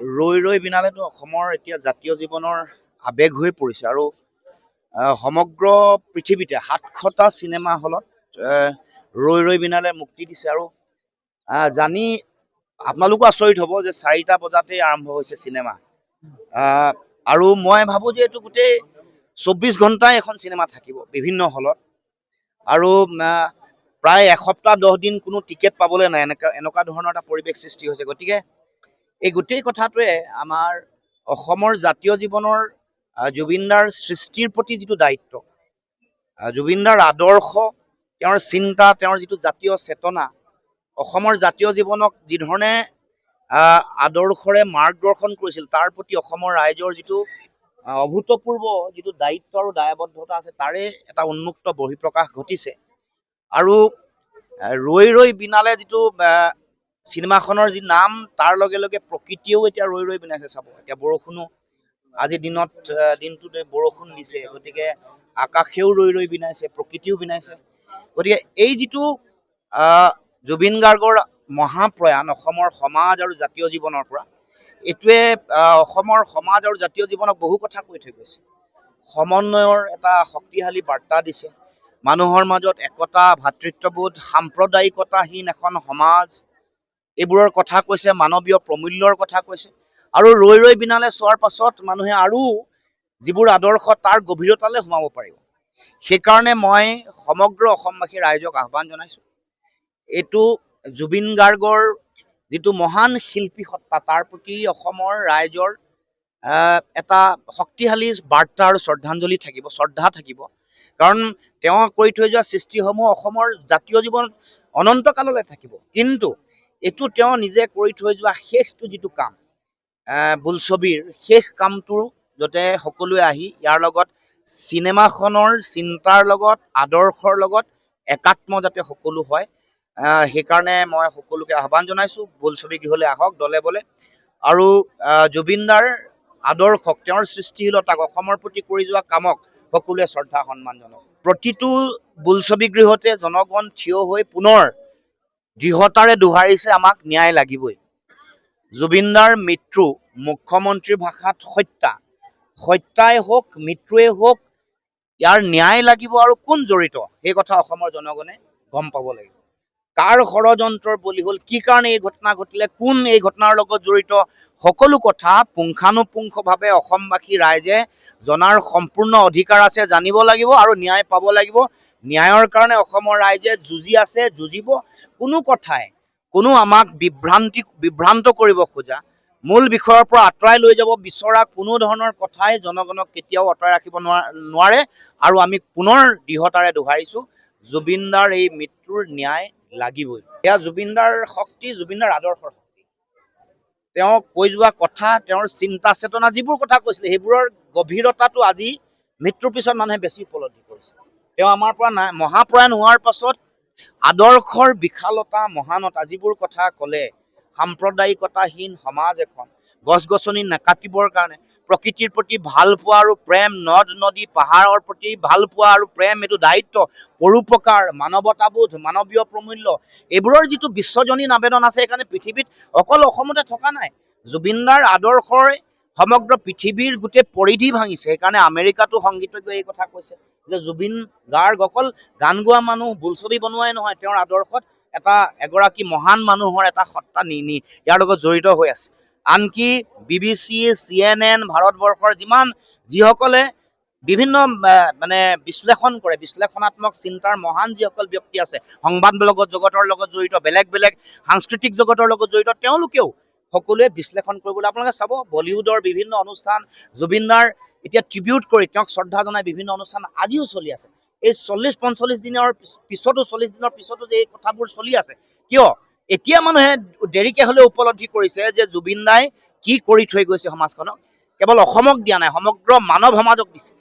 ৰৈ ৰৈ বিনালেতো অসমৰ এতিয়া জাতীয় জীৱনৰ আৱেগ হৈ পৰিছে আৰু সমগ্ৰ পৃথিৱীতে ৭০০টা চিনেমা হলত ৰৈ ৰৈ বিনালে মুক্তি দিছে আৰু জানি আপোনালোকো আচৰিত হ'ব যে ৪টা বজাতেই আৰম্ভ হৈছে চিনেমা। আৰু মই ভাবোঁ যে এইটো গোটেই ২৪ ঘণ্টাই এখন চিনেমা থাকিব বিভিন্ন হলত আৰু প্ৰায় এসপ্তাহ ১০ দিন কোনো টিকেট পাবলৈ নাই, এনেকুৱা ধৰণৰ এটা পৰিৱেশ সৃষ্টি হৈছে। গতিকে এই গোটেই কথাটোৱে আমাৰ অসমৰ জাতীয় জীৱনৰ জুবিনদাৰ সৃষ্টিৰ প্ৰতি যিটো দায়িত্ব, জুবিনদাৰ আদৰ্শ, তেওঁৰ চিন্তা, তেওঁৰ যিটো জাতীয় চেতনা, অসমৰ জাতীয় জীৱনক যিধৰণে আদৰ্শৰে মাৰ্গদৰ্শন কৰিছিল তাৰ প্ৰতি অসমৰ ৰাইজৰ যিটো অভূতপূৰ্ব যিটো দায়িত্ব আৰু দায়বদ্ধতা আছে তাৰে এটা উন্মুক্ত বহিঃপ্ৰকাশ ঘটিছে। আৰু ৰৈ ৰৈ বিনালে যিটো চিনেমাখনৰ যি নাম তাৰ লগে লগে প্ৰকৃতিয়েও এতিয়া ৰৈ ৰৈ বিনাইছে। চাব এতিয়া বৰষুণো আজিৰ দিনটোতে বৰষুণ দিছে, গতিকে আকাশেও ৰৈ ৰৈ বিনাইছে, প্ৰকৃতিও বিনাইছে। গতিকে এই যিটো জুবিন গাৰ্গৰ মহাপ্ৰয়াণ অসমৰ সমাজ আৰু জাতীয় জীৱনৰ পৰা, এইটোৱে অসমৰ সমাজ আৰু জাতীয় জীৱনক বহু কথা কৈ থৈ গৈছে। সমন্বয়ৰ এটা শক্তিশালী বাৰ্তা দিছে, মানুহৰ মাজত একতা, ভাতৃত্ববোধ, সাম্প্ৰদায়িকতাহীন এখন সমাজ, এইবোৰৰ কথা কৈছে, মানৱীয় প্ৰমূল্যৰ কথা কৈছে। আৰু ৰৈ ৰৈ বিনালে চোৱাৰ পাছত মানুহে আৰু যিবোৰ আদৰ্শ তাৰ গভীৰতালৈ সোমাব পাৰিব। সেইকাৰণে মই সমগ্ৰ অসমবাসী ৰাইজক আহ্বান জনাইছোঁ, এইটো জুবিন গাৰ্গৰ যিটো মহান শিল্পী সত্তা তাৰ প্ৰতি অসমৰ ৰাইজৰ এটা শক্তিশালী বাৰ্তা আৰু শ্ৰদ্ধাঞ্জলি থাকিব, শ্ৰদ্ধা থাকিব। কাৰণ তেওঁ কৰি থৈ যোৱা সৃষ্টিসমূহ অসমৰ জাতীয় জীৱনত অনন্তকাললৈ থাকিব। কিন্তু এইটো তেওঁ নিজে কৰি থৈ যোৱা শেষটো যিটো কাম, বোলছবিৰ শেষ কামটো যাতে সকলোৱে আহি ইয়াৰ লগত চিনেমাখনৰ চিন্তাৰ লগত, আদৰ্শৰ লগত একাত্ম যাতে সকলো হয়, সেইকাৰণে মই সকলোকে আহ্বান জনাইছোঁ, বোলছবি গৃহলৈ আহক দলে বলে। আৰু জুবিনদাৰ আদৰ্শক, তেওঁৰ সৃষ্টিশীলতাক, অসমৰ প্ৰতি কৰি যোৱা কামক সকলোৱে শ্ৰদ্ধা সন্মান জনাওক। প্ৰতিটো বোলছবি গৃহতে জনগণ থিয় হৈ পুনৰ দৃঢ়তাৰে দোহাৰিছে আমাক ন্যায় লাগিবই। জুবিনদাৰ মৃত্যু মুখ্যমন্ত্ৰীৰ ভাষাত হত্যা, হত্যাই হওক মৃত্যুৱেই হওক, ইয়াৰ ন্যায় লাগিব। আৰু কোন জড়িত সেই কথা অসমৰ জনগণে গম পাব লাগিব। কাৰ ষড়যন্ত্ৰৰ বলি হ'ল, কি কাৰণে এই ঘটনা ঘটিলে, কোন এই ঘটনাৰ লগত জড়িত, সকলো কথা পুংখানুপুংখভাৱে অসমবাসী ৰাইজে জনাৰ সম্পূৰ্ণ অধিকাৰ আছে, জানিব লাগিব আৰু ন্যায় পাব লাগিব। ন্যায়ৰ কাৰণে অসমৰ ৰাইজে যুঁজি আছে, যুঁজিব। কোনো কথাই কোনো আমাক বিভ্ৰান্ত কৰিব খোজা, মূল বিষয়ৰ পৰা আঁতৰাই লৈ যাব বিচৰা কোনো ধৰণৰ কথাই জনগণক কেতিয়াও আঁতৰাই ৰাখিব নোৱাৰে। আৰু আমি পুনৰ দৃঢ়তাৰে দোহাৰিছোঁ, জুবিনদাৰ এই মৃত্যুৰ ন্যায় লাগিবই। এয়া জুবিনদাৰ শক্তি, জুবিনদাৰ আদৰ্শৰ শক্তি। তেওঁ কৈ যোৱা কথা, তেওঁৰ চিন্তা চেতনা, যিবোৰ কথা কৈছিলে সেইবোৰৰ গভীৰতাটো আজি মৃত্যুৰ পিছত মানুহে বেছি উপলব্ধি কৰিছে। তেওঁ আমাৰ পৰা মহাপ্ৰয়াণ হোৱাৰ পাছত আদৰ্শৰ বিশালতা, মহানতা, যিবোৰ কথা ক'লে, সাম্প্ৰদায়িকতাহীন সমাজ এখন, গছ গছনি নাকাটিবৰ কাৰণে, প্ৰকৃতিৰ প্ৰতি ভাল পোৱা আৰু প্ৰেম, নদ নদী পাহাৰৰ প্ৰতি ভাল পোৱা আৰু প্ৰেম, এইটো দায়িত্ব, পৰোপকাৰ, মানৱতাবোধ, মানৱীয় প্ৰমূল্য, এইবোৰৰ যিটো বিশ্বজনীন আবেদন আছে, সেইকাৰণে পৃথিৱীত অকল অসমতে থকা নাই। জুবিনদাৰ আদৰ্শই সমগ্ৰ পৃথিৱীৰ গোটেই পৰিধি ভাঙিছে। সেইকাৰণে আমেৰিকাতো সংগীতজ্ঞই এই কথা কৈছে যে জুবিন গাৰ্গ অকল গান গোৱা মানুহ, বোলছবি বনোৱাই নহয়, তেওঁৰ আদৰ্শত এগৰাকী মহান মানুহৰ এটা সত্তা ইয়াৰ লগত জড়িত হৈ আছে। আনকি BBC, CNN, ভাৰতবৰ্ষৰ যিসকলে বিভিন্ন বিশ্লেষণ কৰে, বিশ্লেষণাত্মক চিন্তাৰ মহান যিসকল ব্যক্তি আছে, সংবাদ জগতৰ লগত জড়িত, বেলেগ বেলেগ সাংস্কৃতিক জগতৰ লগত জড়িত, তেওঁলোকেও সকলোৱে বিশ্লেষণ কৰিবলৈ, আপোনালোকে চাব বলিউডৰ বিভিন্ন অনুষ্ঠান, জুবিনদাৰ এতিয়া ট্ৰিবিউট কৰি তেওঁক শ্ৰদ্ধা জনাই বিভিন্ন অনুষ্ঠান আজিও চলি আছে। এই 40-45 দিনৰ পিছতো, 40 দিনৰ পিছতো যে এই কথাবোৰ চলি আছে, কিয়? এতিয়া মানুহে দেৰিকে হ'লেও উপলব্ধি কৰিছে যে জুবিনদাই কি কৰি থৈ গৈছে সমাজখনক। কেৱল অসমক দিয়া নাই, সমগ্ৰ মানৱ সমাজক দিছে।